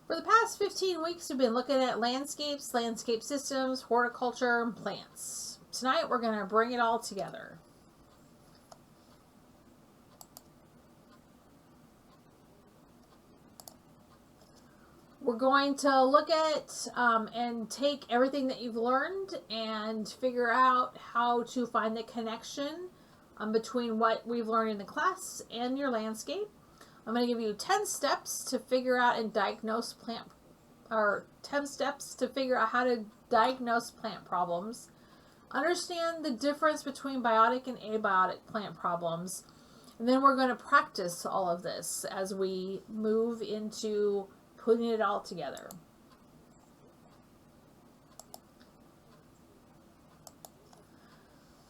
For the past 15 weeks, we've been looking at landscapes, landscape systems, horticulture, and plants. Tonight, we're going to bring it all together. We're going to look at and take everything that you've learned and figure out how to find the connection between what we've learned in the class and your landscape. I'm going to give you 10 steps to figure out and diagnose plant, or 10 steps to figure out how to diagnose plant problems. Understand the difference between biotic and abiotic plant problems. And then we're going to practice all of this as we move into putting it all together.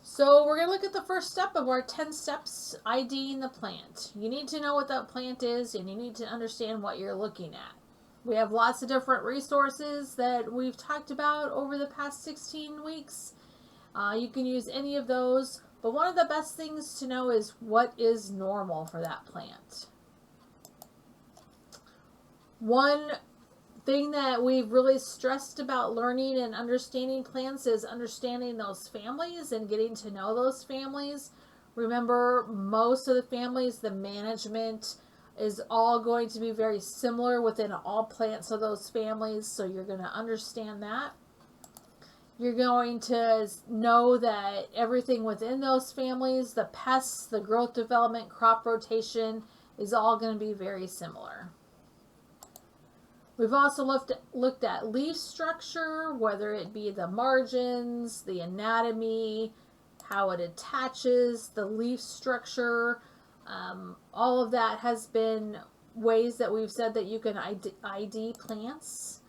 So we're going to look at the first step of our 10 steps, IDing the plant. You need to know what that plant is, and you need to understand what you're looking at. We have lots of different resources that we've talked about over the past 16 weeks. You can use any of those, but one of the best things to know is what is normal for that plant. One thing that we've really stressed about learning and understanding plants is understanding those families and getting to know those families. Remember, most of the families, the management is all going to be very similar within all plants of those families, so you're going to understand that. You're going to know that everything within those families, the pests, the growth development, crop rotation, is all going to be very similar. We've also looked at leaf structure, whether it be the margins, the anatomy, how it attaches, the leaf structure. All of that has been ways that we've said that you can ID plants.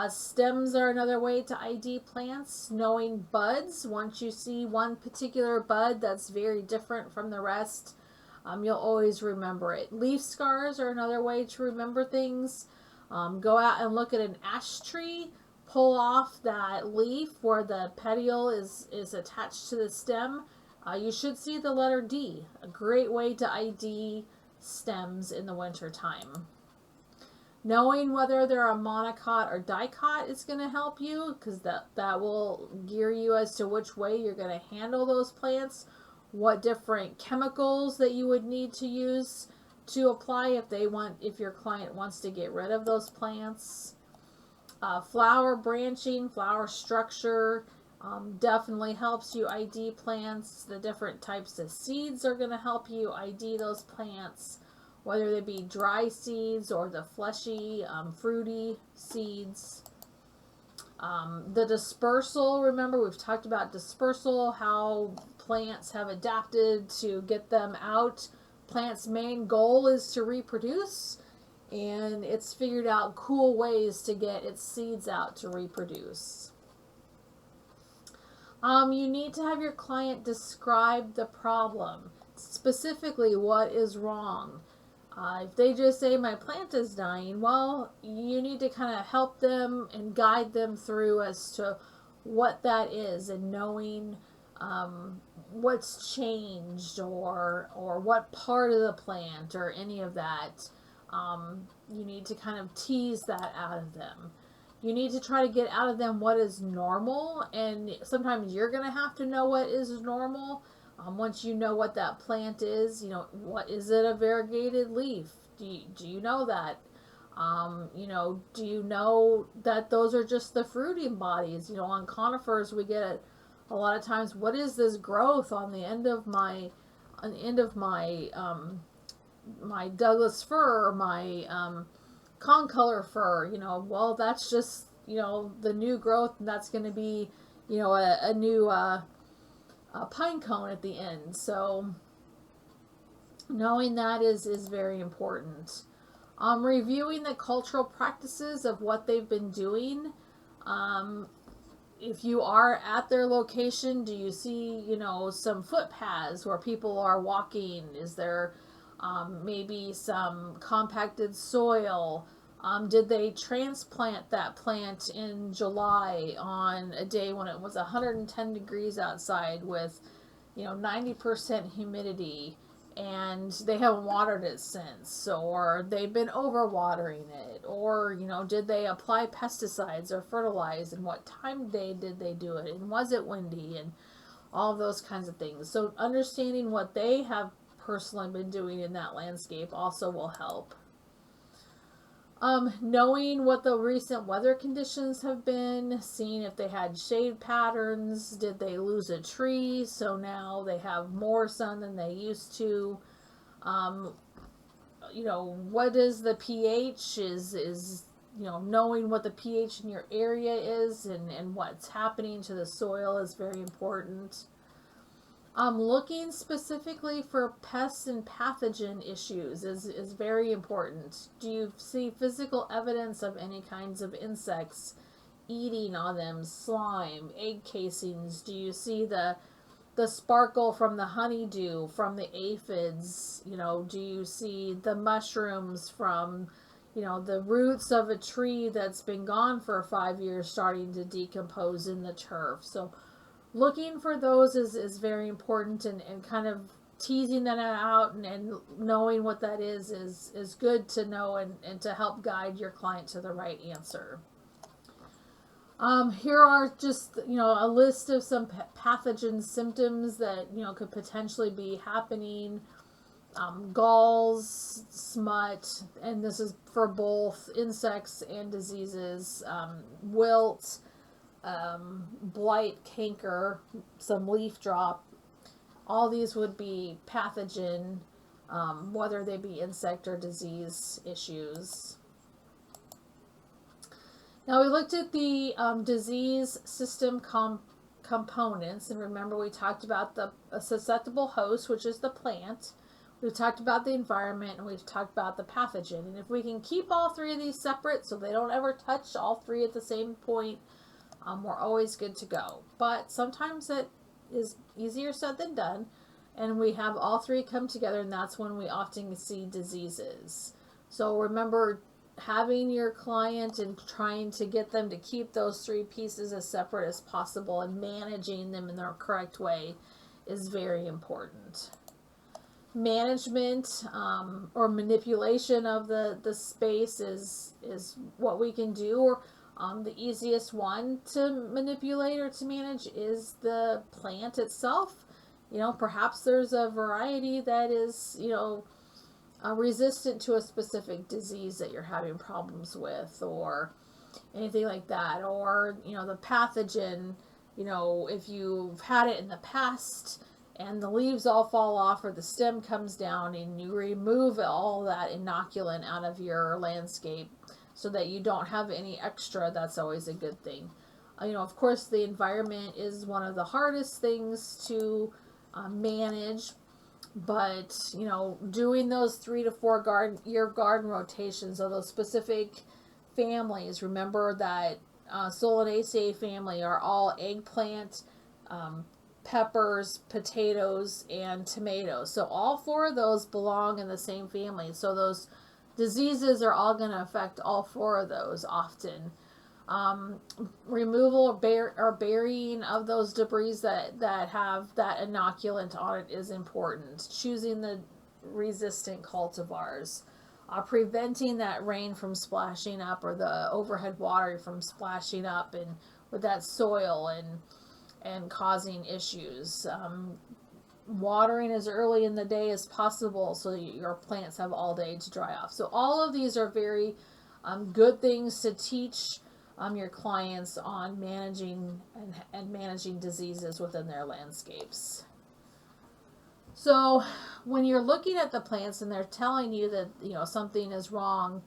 Stems are another way to ID plants. Knowing buds, once you see one particular bud that's very different from the rest, you'll always remember it. Leaf scars are another way to remember things. Go out and look at an ash tree, pull off that leaf where the petiole is attached to the stem. You should see the letter D, a great way to ID stems in the winter time. Knowing whether they're a monocot or dicot is going to help you, because that will gear you as to which way you're going to handle those plants, what different chemicals that you would need to use to apply if your client wants to get rid of those plants. Flower branching, flower structure definitely helps you ID plants. The different types of seeds are going to help you ID those plants, whether they be dry seeds or the fleshy, fruity seeds. The dispersal, remember we've talked about dispersal, how plants have adapted to get them out. Plant's main goal is to reproduce, and it's figured out cool ways to get its seeds out to reproduce. You need to have your client describe the problem, specifically what is wrong. If they just say my plant is dying, well, you need to kind of help them and guide them through as to what that is, and knowing what's changed or what part of the plant or any of that. You need to kind of tease that out of them. You need to try to get out of them what is normal, and sometimes you're going to have to know what is normal. Once you know what that plant is, what is it, a variegated leaf? Do you know that? Do you know that those are just the fruiting bodies? On conifers we get a lot of times, what is this growth on the end of my my Douglas fir, or my concolor fir? Well, that's just the new growth, and that's going to be a new pine cone at the end. So knowing that is very important. Reviewing the cultural practices of what they've been doing. If you are at their location, do you see some footpaths where people are walking? Is there maybe some compacted soil? Did they transplant that plant in July on a day when it was 110 degrees outside with 90% humidity? and they haven't watered it since, or they've been overwatering it, or did they apply pesticides or fertilize, and what time did they do it, and was it windy, and all of those kinds of things. So understanding what they have personally been doing in that landscape also will help. Knowing what the recent weather conditions have been, seeing if they had shade patterns, did they lose a tree, so now they have more sun than they used to. What is the pH is knowing what the pH in your area is and what's happening to the soil is very important. Looking specifically for pests and pathogen issues is very important. Do you see physical evidence of any kinds of insects eating on them, slime, egg casings? Do you see the sparkle from the honeydew, from the aphids? Do you see the mushrooms from, the roots of a tree that's been gone for 5 years starting to decompose in the turf? So looking for those is very important, and kind of teasing that out and knowing what that is good to know and to help guide your client to the right answer. Here are just, a list of some pathogen symptoms that, could potentially be happening. Galls, smut, and this is for both insects and diseases, wilt, blight, canker, some leaf drop. All these would be pathogen, whether they be insect or disease issues. Now we looked at the disease system components, and remember we talked about the susceptible host, which is the plant. We've talked about the environment, and we've talked about the pathogen. And if we can keep all three of these separate so they don't ever touch all three at the same point, we're always good to go. But sometimes it is easier said than done, and we have all three come together, and that's when we often see diseases. So remember, having your client and trying to get them to keep those three pieces as separate as possible and managing them in the correct way is very important. Management or manipulation of the space is what we can do. Or the easiest one to manipulate or to manage is the plant itself. Perhaps there's a variety that is, resistant to a specific disease that you're having problems with, or anything like that. Or, the pathogen, if you've had it in the past and the leaves all fall off or the stem comes down, and you remove all that inoculant out of your landscape so that you don't have any extra, that's always a good thing. Of course, the environment is one of the hardest things to manage, but doing those 3 to 4 year garden rotations of those specific families. Remember that Solanaceae family are all eggplant, peppers, potatoes, and tomatoes. So all 4 of those belong in the same family. So those diseases are all going to affect all 4 of those often. Removal or burying of those debris that have that inoculant on it is important. Choosing the resistant cultivars. Preventing that rain from splashing up, or the overhead water from splashing up and with that soil and causing issues. Watering as early in the day as possible so your plants have all day to dry off. So all of these are very good things to teach your clients on managing and managing diseases within their landscapes. So when you're looking at the plants and they're telling you that something is wrong,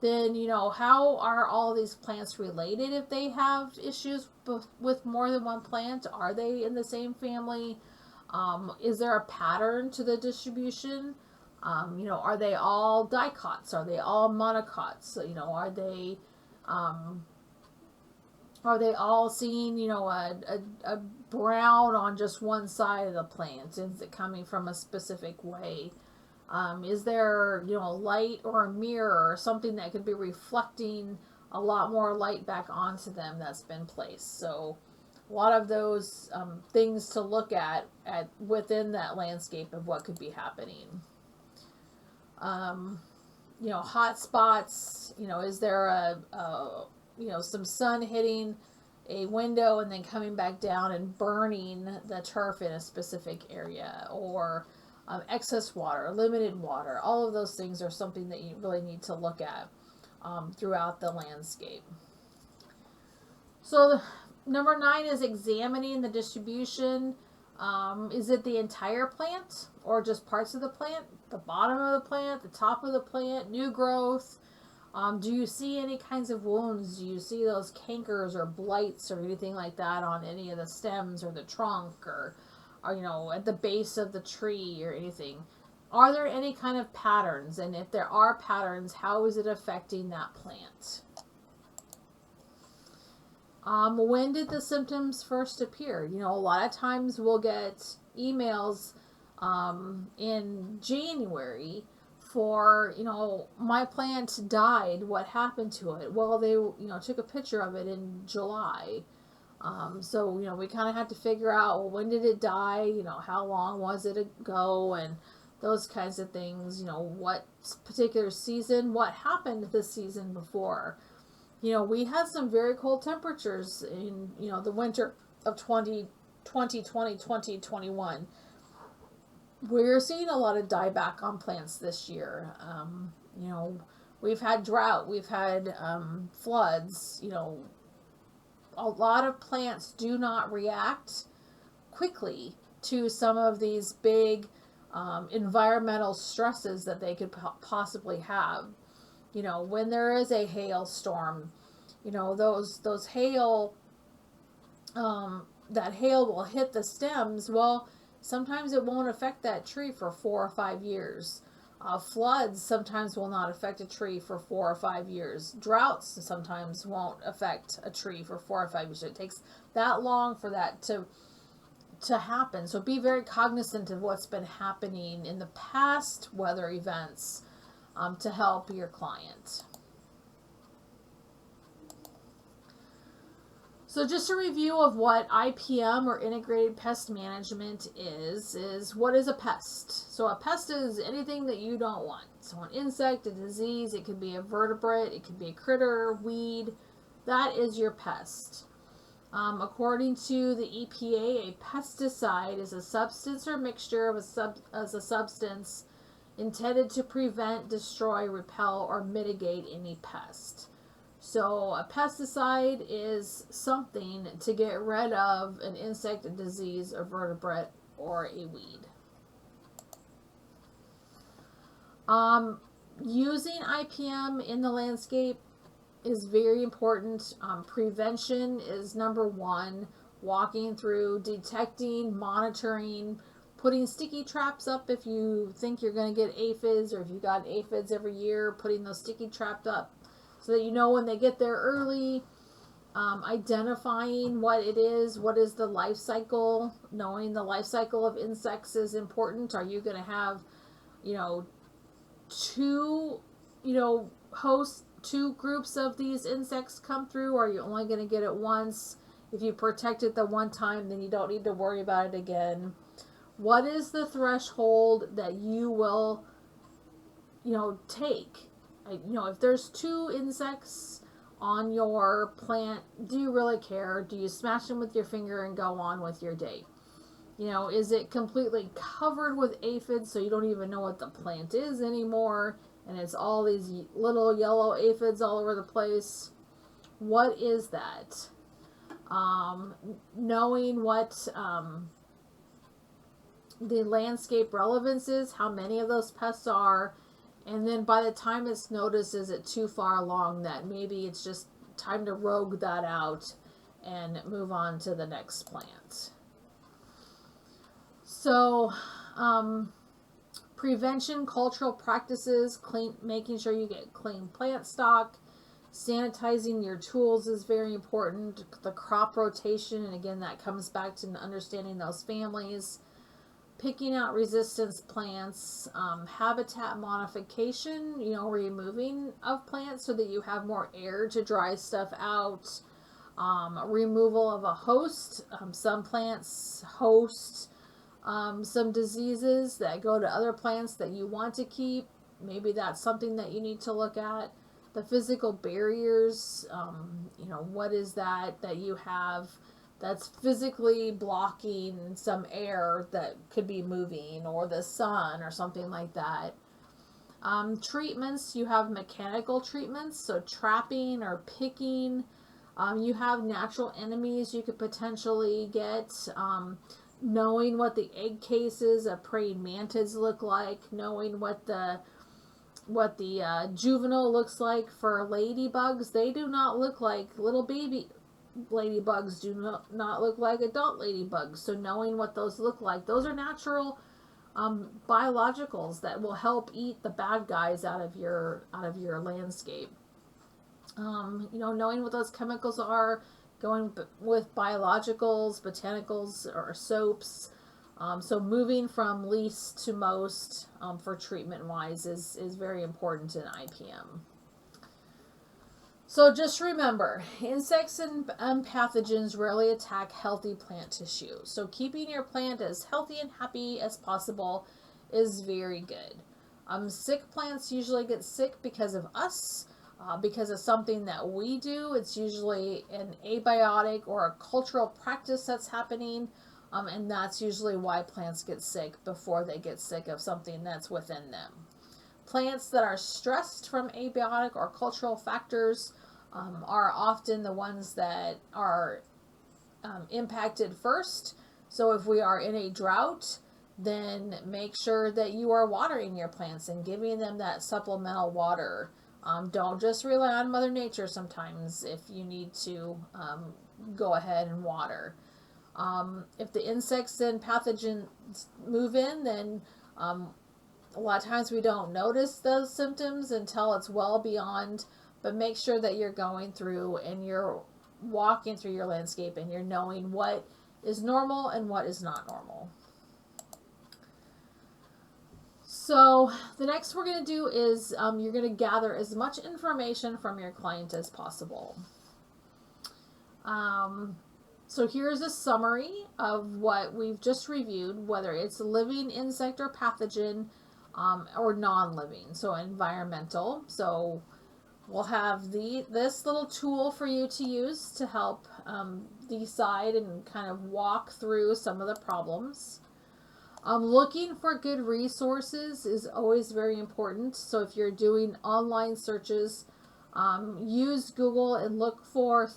then how are all these plants related? If they have issues with more than one plant, are they in the same family? Is there a pattern to the distribution? Are they all dicots? Are they all monocots? Are they all seeing, a brown on just one side of the plant? Is it coming from a specific way? Is there, light or a mirror or something that could be reflecting a lot more light back onto them that's been placed? So a lot of those things to look at within that landscape of what could be happening. Hot spots, is there some sun hitting a window and then coming back down and burning the turf in a specific area, or excess water, limited water. All of those things are something that you really need to look at throughout the landscape. So number 9 is examining the distribution. Is it the entire plant or just parts of the plant? The bottom of the plant, the top of the plant, new growth? Do you see any kinds of wounds? Do you see those cankers or blights or anything like that on any of the stems or the trunk or at the base of the tree or anything? Are there any kind of patterns? And if there are patterns, how is it affecting that plant? When did the symptoms first appear? A lot of times we'll get emails in January for, my plant died, what happened to it? Well, they, took a picture of it in July. So, we kind of had to figure out, well, when did it die? How long was it ago? And those kinds of things, what particular season, what happened this season before? We had some very cold temperatures in, the winter of 2021. We're seeing a lot of dieback on plants this year. We've had drought, we've had floods. A lot of plants do not react quickly to some of these big environmental stresses that they could possibly have. When there is a hailstorm, those hail, that hail will hit the stems. Well, sometimes it won't affect that tree for 4 or 5 years. Floods sometimes will not affect a tree for 4 or 5 years. Droughts sometimes won't affect a tree for 4 or 5 years. It takes that long for that to happen. So be very cognizant of what's been happening in the past weather events to help your client. So just a review of what IPM or integrated pest management is what is a pest? So a pest is anything that you don't want. So an insect, a disease, it could be a vertebrate, it could be a critter, weed. That is your pest. According to the EPA, a pesticide is a substance or mixture of a substance intended to prevent, destroy, repel, or mitigate any pest. So a pesticide is something to get rid of an insect, a disease, a vertebrate, or a weed. Using IPM in the landscape is very important. Prevention is number 1. Walking through, detecting, monitoring, putting sticky traps up if you think you're going to get aphids, or if you got aphids every year, putting those sticky traps up so that when they get there early. Identifying what it is, what is the life cycle. Knowing the life cycle of insects is important. Are you going to have, 2, hosts, 2 groups of these insects come through, or are you only going to get it once? If you protect it the one time, then you don't need to worry about it again. What is the threshold that you will, take? If there's 2 insects on your plant, do you really care? Do you smash them with your finger and go on with your day? Is it completely covered with aphids so you don't even know what the plant is anymore, and it's all these little yellow aphids all over the place? What is that? Knowing what the landscape relevance is, how many of those pests are, and then by the time it's noticed, is it too far along that maybe it's just time to rogue that out and move on to the next plant. So, prevention, cultural practices, making sure you get clean plant stock, sanitizing your tools is very important. The crop rotation, and again, that comes back to understanding those families. Picking out resistance plants, habitat modification, removing of plants so that you have more air to dry stuff out. removal of a host. Some plants host some diseases that go to other plants that you want to keep. Maybe that's something that you need to look at. The physical barriers, what is that you have that's physically blocking some air that could be moving, or the sun, or something like that. Treatments, you have mechanical treatments, so trapping or picking. You have natural enemies you could potentially get. Knowing what the egg cases of praying mantids look like, knowing what the juvenile looks like for ladybugs. They do not look like little baby ladybugs, do not look like adult ladybugs. So knowing what those look like, those are natural biologicals that will help eat the bad guys out of your landscape. Knowing what those chemicals are, going with biologicals, botanicals, or soaps. So moving from least to most for treatment wise is very important in IPM. So just remember, insects and pathogens rarely attack healthy plant tissue. So keeping your plant as healthy and happy as possible is very good. Sick plants usually get sick because of us, because of something that we do. It's usually an abiotic or a cultural practice that's happening, and that's usually why plants get sick before they get sick of something that's within them. Plants that are stressed from abiotic or cultural factors are often the ones that are impacted first. So if we are in a drought, then make sure that you are watering your plants and giving them that supplemental water. Don't just rely on Mother Nature sometimes if you need to go ahead and water. If the insects and pathogens move in, then a lot of times we don't notice those symptoms until it's well beyond, but make sure that you're going through and you're walking through your landscape and you're knowing what is normal and what is not normal. So the next we're going to do is you're going to gather as much information from your client as possible. So here's a summary of what we've just reviewed, whether it's living insect or pathogen, or non-living, so environmental. So we'll have this little tool for you to use to help decide and kind of walk through some of the problems. Looking for good resources is always very important. So if you're doing online searches, use Google and look for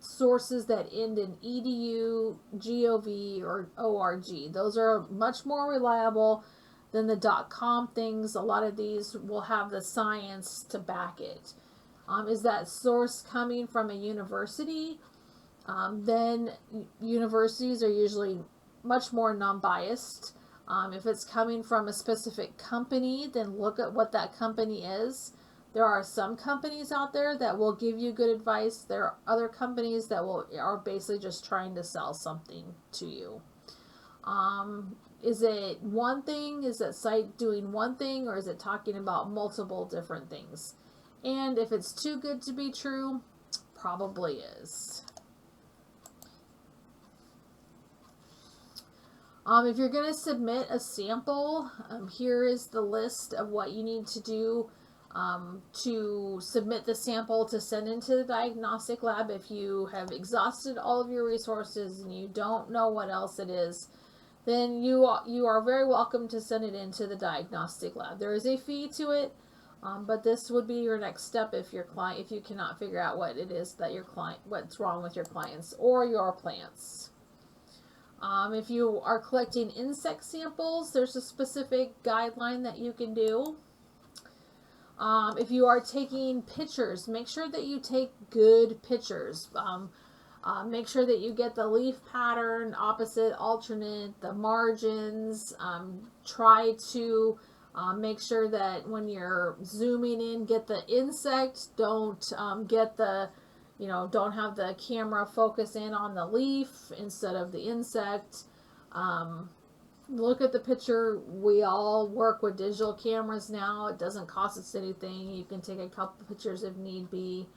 sources that end in edu, gov, or org. Those are much more reliable than the .com things. A lot of these will have the science to back it. Is that source coming from a university? Then universities are usually much more non-biased. If it's coming from a specific company, then look at what that company is. There are some companies out there that will give you good advice. There are other companies that are basically just trying to sell something to you. Is it one thing? Is that site doing one thing, or is it talking about multiple different things? And if it's too good to be true, probably is. If you're going to submit a sample, here is the list of what you need to do to submit the sample to send into the diagnostic lab. If you have exhausted all of your resources and you don't know what else it is, then you are very welcome to send it into the diagnostic lab. There is a fee to it, but this would be your next step if you cannot figure out what it is that what's wrong with your clients or your plants. If you are collecting insect samples, there's a specific guideline that you can do. If you are taking pictures, make sure that you take good pictures. Make sure that you get the leaf pattern, opposite, alternate, the margins. Try to make sure that when you're zooming in, get the insect. Don't get the, don't have the camera focus in on the leaf instead of the insect. Look at the picture. We all work with digital cameras now. It doesn't cost us anything. You can take a couple pictures if need be.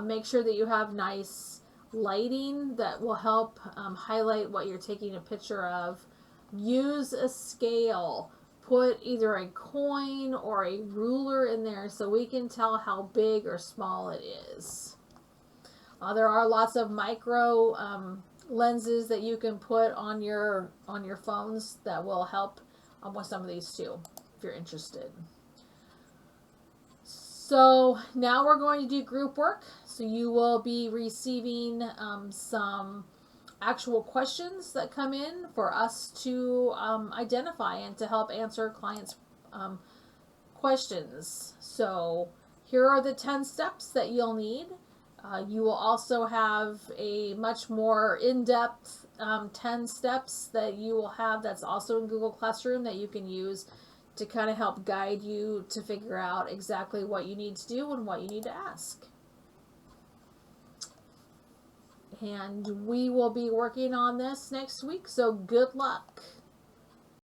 Make sure that you have nice lighting that will help highlight what you're taking a picture of. Use a scale. Put either a coin or a ruler in there so we can tell how big or small it is. There are lots of micro lenses that you can put on your phones that will help with some of these too, if you're interested. So now we're going to do group work. So you will be receiving some actual questions that come in for us to identify and to help answer clients' questions. So here are the 10 steps that you'll need. You will also have a much more in-depth 10 steps that you will have that's also in Google Classroom that you can use to kind of help guide you to figure out exactly what you need to do and what you need to ask. And we will be working on this next week, so good luck.